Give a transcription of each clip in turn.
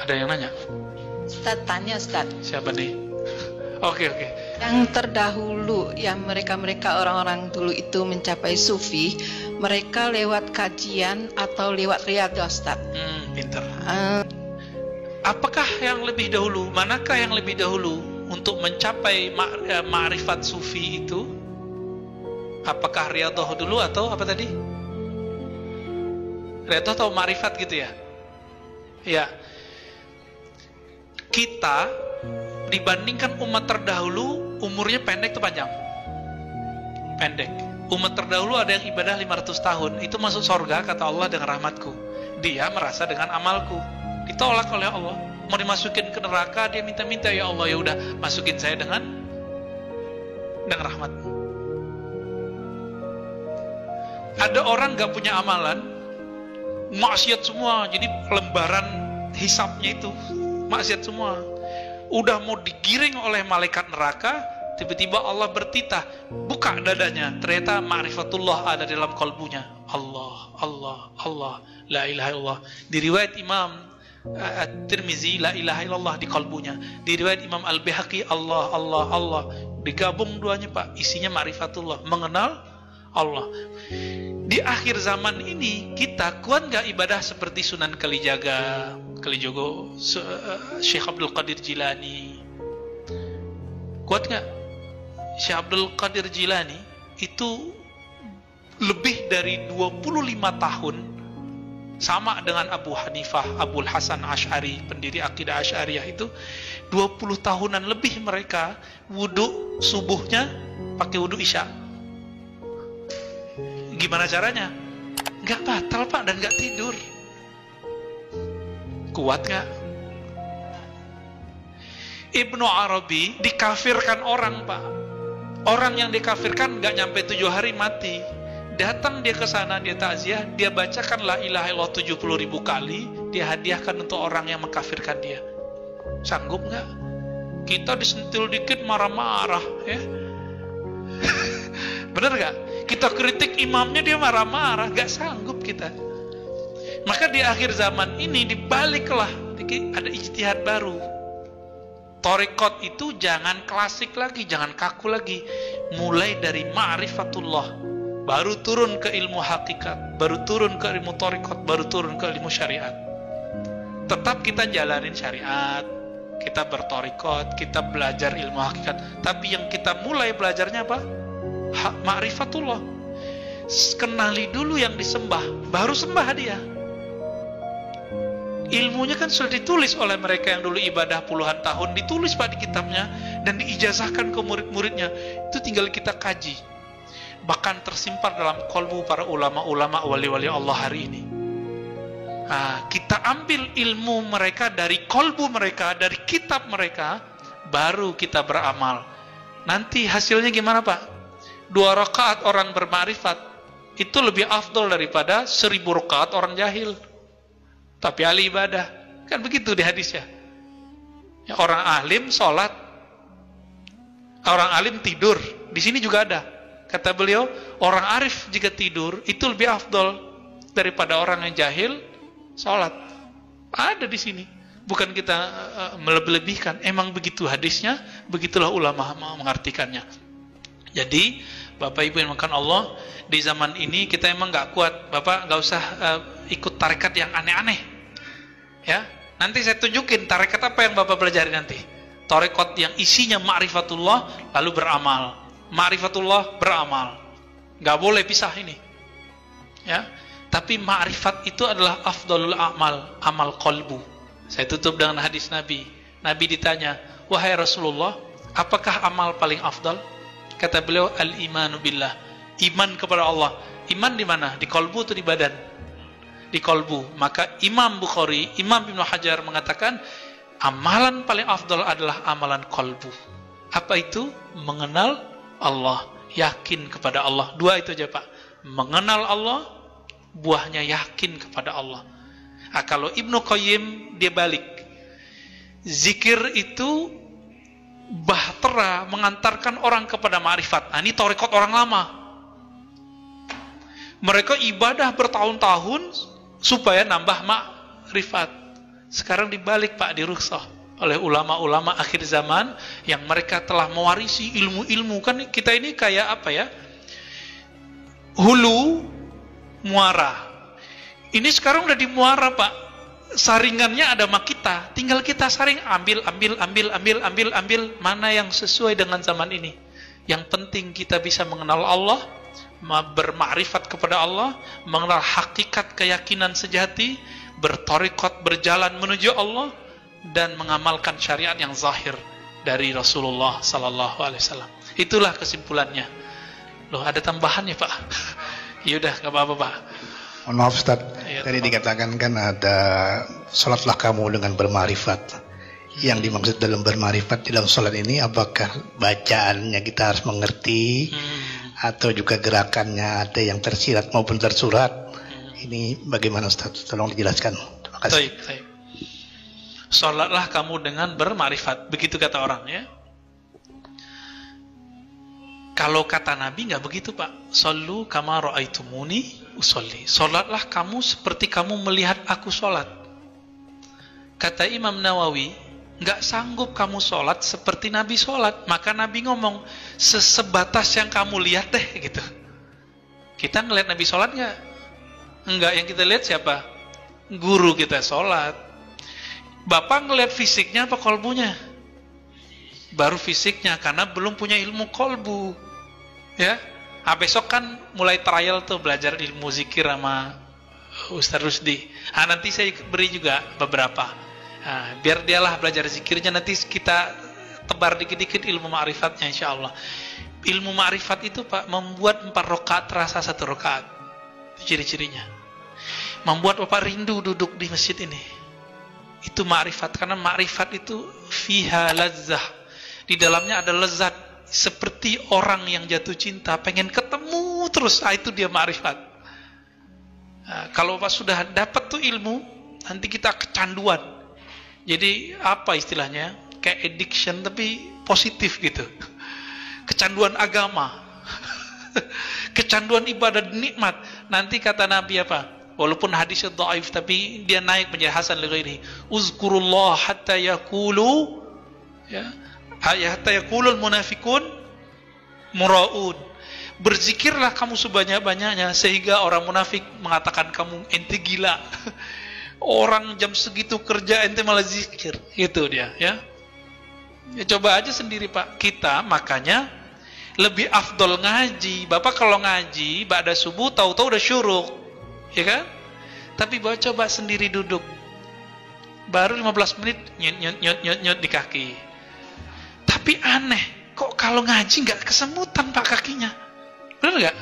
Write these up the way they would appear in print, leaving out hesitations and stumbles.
Ada yang nanya? Ustaz tanya, Ustaz. Siapa nih? Oke. Yang terdahulu, yang mereka orang-orang dulu itu mencapai sufi, mereka lewat kajian atau lewat riyadhah, Ustaz? Pinter. Apakah yang lebih dahulu? Manakah yang lebih dahulu untuk mencapai ma'rifat sufi itu? Apakah riyadhah dulu atau apa tadi? Riyadhah atau ma'rifat gitu ya? Ya. Kita dibandingkan umat terdahulu umurnya pendek atau panjang? Pendek. Umat terdahulu ada yang ibadah 500 tahun, itu masuk surga kata Allah dengan rahmatku. Dia merasa dengan amalku. Ditolak oleh Allah. Mau dimasukin ke neraka, dia minta-minta, ya Allah, ya udah masukin saya dengan rahmatmu. Ada orang gak punya amalan, maksiat semua, jadi lembaran hisabnya itu maksiat semua. Udah mau digiring oleh malaikat neraka, tiba-tiba Allah bertitah, buka dadanya, ternyata ma'rifatullah ada dalam kalbunya. Allah, la ilaha illallah. Di riwayat Imam At-Tirmizi, la ilaha illallah di kalbunya. Di riwayat Imam Al-Bihaqi, Allah. Digabung duanya, Pak, isinya ma'rifatullah, mengenal Allah. Di akhir zaman ini kita kuat gak ibadah seperti Sunan Kalijogo, Syekh Abdul Qadir Jilani? Kuat gak? Syekh Abdul Qadir Jilani itu lebih dari 25 tahun sama dengan Abu Hanifah, Abul Hasan Asy'ari, pendiri akidah Asy'ariyah itu 20 tahunan lebih mereka wudhu subuhnya pakai wudhu isya. Gimana caranya? Gak batal, Pak, dan gak tidur. Kuat gak? Ibnu Arabi dikafirkan orang, Pak. Orang yang dikafirkan gak nyampe 7 hari mati. Datang dia ke sana, dia takziah, dia bacakan la ilaha illallah 70.000 kali, dia hadiahkan untuk orang yang mengkafirkan dia. Sanggup gak? Kita disentil dikit marah-marah, ya. Bener gak? Kita kritik imamnya, dia marah-marah, gak sanggup kita. Maka di akhir zaman ini dibaliklah, ada ijtihad baru. Thariqat itu jangan klasik lagi, jangan kaku lagi. Mulai dari ma'rifatullah, baru turun ke ilmu hakikat, baru turun ke ilmu thariqat, baru turun ke ilmu syariat. Tetap kita jalanin syariat, kita berthariqat, kita belajar ilmu hakikat. Tapi yang kita mulai belajarnya apa? Ma'rifatullah. Kenali dulu yang disembah, baru sembah dia. Ilmunya kan sudah ditulis oleh mereka yang dulu ibadah puluhan tahun, ditulis, Pak, di kitabnya, dan diijazahkan ke murid-muridnya. Itu tinggal kita kaji. Bahkan tersimpan dalam kolbu para ulama-ulama wali-wali Allah hari ini. Kita ambil ilmu mereka dari kolbu mereka, dari kitab mereka, baru kita beramal. Nanti hasilnya gimana, Pak? 2 rakaat orang bermakrifat itu lebih afdol daripada 1000 rakaat orang jahil tapi ahli ibadah. Kan begitu di hadisnya. Ya, orang alim sholat, orang alim tidur. Di sini juga ada. Kata beliau, orang arif jika tidur itu lebih afdol daripada orang yang jahil sholat. Ada di sini. Bukan kita melebih-lebihkan. Emang begitu hadisnya, begitulah ulama mengartikannya. Jadi, Bapak Ibu yang makan Allah, di zaman ini kita emang gak kuat. Bapak gak usah ikut tarekat yang aneh-aneh. Ya, nanti saya tunjukin tarekat apa yang Bapak pelajari nanti. Tarekat yang isinya ma'rifatullah lalu beramal. Ma'rifatullah beramal. Gak boleh pisah ini. Ya, tapi ma'rifat itu adalah afdalul a'mal, amal qalbu. Saya tutup dengan hadis Nabi. Nabi ditanya, wahai Rasulullah, apakah amal paling afdal? Kata beliau, al-imanu billah. Iman kepada Allah. Iman di mana? Di qalbu atau di badan? Di qalbu. Maka Imam Bukhari, Imam Ibnu Hajar mengatakan, amalan paling afdal adalah amalan qalbu. Apa itu? Mengenal Allah, yakin kepada Allah. 2 itu aja, Pak. Mengenal Allah, buahnya yakin kepada Allah. Kalau Ibnu Qayyim dia balik. Zikir itu bahtera mengantarkan orang kepada ma'rifat. Ini thariqat orang lama. Mereka ibadah bertahun-tahun supaya nambah ma'rifat. Sekarang dibalik Pak, dirukhsah oleh ulama-ulama akhir zaman yang mereka telah mewarisi ilmu-ilmu. Kan kita ini kayak apa ya, hulu muara. Ini sekarang udah di muara Pak, saringannya ada sama kita, tinggal kita saring, ambil mana yang sesuai dengan zaman ini. Yang penting kita bisa mengenal Allah, bermakrifat kepada Allah, mengenal hakikat keyakinan sejati, bertorikot, berjalan menuju Allah, dan mengamalkan syariat yang zahir dari Rasulullah Sallallahu Alaihi Wasallam. Itulah kesimpulannya. Loh, ada tambahannya Pak? Yaudah, nggak apa-apa Pak. Mohon maaf Ustaz, Ya, tadi dikatakan kan ada sholatlah kamu dengan bermarifat. Yang dimaksud dalam bermarifat dalam sholat ini, apakah bacaannya kita harus mengerti, atau juga gerakannya ada yang tersirat maupun tersurat? Ini bagaimana Ustaz? Tolong dijelaskan. Terima kasih. Baik. Sholatlah kamu dengan bermarifat, begitu kata orang ya. Kalau kata Nabi nggak begitu Pak. Shollu kama ra'aitumuni usolli. Sholatlah kamu seperti kamu melihat aku sholat. Kata Imam Nawawi, nggak sanggup kamu sholat seperti Nabi sholat. Maka Nabi ngomong, sebatas yang kamu lihat deh gitu. Kita ngeliat Nabi sholat nggak? Enggak, yang kita lihat siapa? Guru kita sholat. Bapak ngeliat fisiknya apa kolbunya? Baru fisiknya, karena belum punya ilmu kolbu. Ya, besok kan mulai trial tuh, belajar ilmu zikir sama Ustaz Rusdi. Nanti saya beri juga beberapa. Biar dialah belajar zikirnya, nanti kita tebar dikit-dikit ilmu ma'rifatnya insya Allah. Ilmu ma'rifat itu Pak, membuat 4 rakaat terasa 1 rakaat. Itu ciri-cirinya. Membuat Bapak rindu duduk di masjid ini. Itu ma'rifat, karena ma'rifat itu fiha lazzah. Di dalamnya ada lezat, seperti orang yang jatuh cinta pengen ketemu terus. Itu dia ma'rifat. Kalau Bapak sudah dapat tuh ilmu, nanti kita kecanduan. Jadi apa istilahnya? Kayak addiction tapi positif gitu. Kecanduan agama. Kecanduan ibadah nikmat. Nanti kata Nabi apa? Walaupun hadisnya dhaif, tapi dia naik menjadi hasan li ghairihi. Uzkurullah hatta yaqulu, ya, hatta yaqulul munafiqun muraun. Berzikirlah kamu sebanyak-banyaknya sehingga orang munafik mengatakan kamu ente gila. Orang jam segitu kerja ente malah zikir. Itu dia, ya. Ya coba aja sendiri Pak. Kita makanya lebih afdol ngaji. Bapak kalau ngaji ba'da subuh tahu-tahu udah syuruk. Ya kan? Tapi Bapak coba sendiri duduk. Baru 15 menit nyot di kaki. Tapi aneh, kok kalau ngaji nggak kesemutan Pak kakinya? Benar nggak?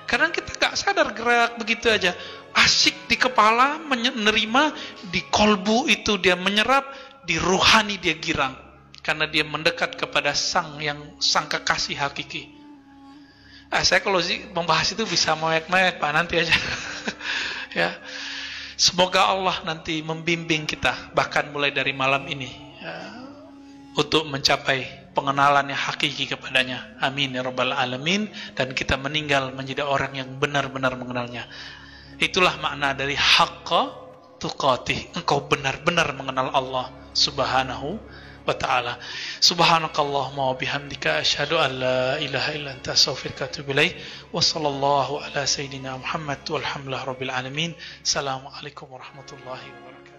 Karena kita nggak sadar gerak begitu aja. Asik di kepala menerima, di kolbu itu dia menyerap, di ruhani dia girang. Karena dia mendekat kepada sang kekasih hakiki. Saya kalau membahas itu bisa mewek-mewek Pak, nanti aja. Ya, semoga Allah nanti membimbing kita bahkan mulai dari malam ini untuk mencapai pengenalan yang hakiki kepadanya. Amin ya rabbal alamin. Dan kita meninggal menjadi orang yang benar-benar mengenalnya. Itulah makna dari haqqa tuqatih. Engkau benar-benar mengenal Allah Subhanahu wa ta'ala. Subhanakallahumma wa bihamdika asyhadu an la ilaha illa anta astaghfiruka wa atubu ilaik. Wa sallallahu ala sayyidina Muhammad walhamdulillahi rabbil alamin. Assalamualaikum warahmatullahi wabarakatuh.